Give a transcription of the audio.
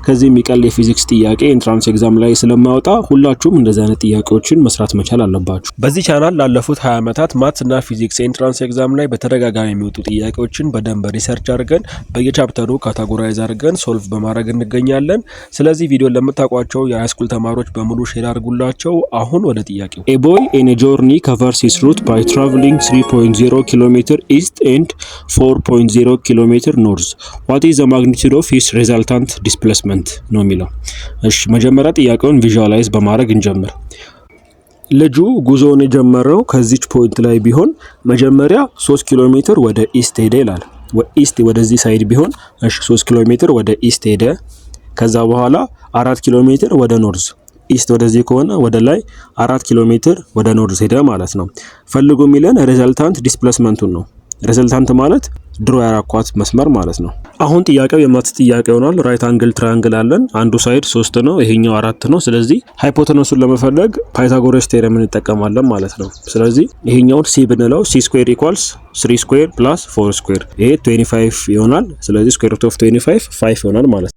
ከዚህ የሚቀል የፊዚክስ ጥያቄ ኢንትራንስ ኤግዛም ላይ ስለማይወጣ ሁላችሁም እንደዚህ አይነት ጥያቄዎችን መስራት መቻል አለባችሁ። በዚህ ቻናል ላለፉት 20 ዓመታት ማትስ እና ፊዚክስ ኢንትራንስ ኤግዛም ላይ በተደጋጋሚ የሚወጡ ጥያቄዎችን በደንብ ሪሰርች አድርገን በየቻፕተሩ ካታጎራይዝ አድርገን ሶልቭ በማድረግ እንገኛለን። ስለዚህ ቪዲዮ ለምታውቋቸው የሃይስኩል ተማሪዎች በሙሉ ሼር አድርጉላቸው። አሁን ወደ ጥያቄው። A boy in a journey covers his route by traveling 3.0 km east and 4.0 km north. What is the magnitude of his resultant displacement ነው የሚለው። እሺ መጀመሪያ ጥያቄውን ቪዥዋላይዝ በማድረግ እንጀምር። ልጁ ጉዞውን የጀመረው ከዚች ፖይንት ላይ ቢሆን መጀመሪያ 3 ኪሎ ሜትር ወደ ኢስት ሄደ ይላል። ኢስት ወደዚህ ሳይድ ቢሆን እሺ 3 ኪሎ ሜትር ወደ ኢስት ሄደ። ከዛ በኋላ 4 ኪሎ ሜትር ወደ ኖርዝ፣ ኢስት ወደዚህ ከሆነ ወደ ላይ 4 ኪሎ ሜትር ወደ ኖርዝ ሄደ ማለት ነው። ፈልጎ የሚለን ሪዘልታንት ዲስፕሌስመንቱን ነው። ሪዘልታንት ማለት ድሮ ያራኳት መስመር ማለት ነው። አሁን ጥያቄው የማትስ ጥያቄ ሆኗል። ራይት አንግል ትራያንግል አለን። አንዱ ሳይድ 3 ነው፣ ይሄኛው 4 ነው። ስለዚህ ሃይፖቴነሱን ለመፈለግ ፓይታጎረስ ቴረም እንጠቀማለን ማለት ነው። ስለዚህ ይሄኛውን ሲ ብንለው ሲ ስኩዌር ኢኳልስ 3 ስኩዌር ፕላስ 4 ስኩዌር፣ ይሄ 25 ይሆናል። ስለዚህ ስኩዌር ሩት ኦፍ 25 5 ይሆናል ማለት ነው።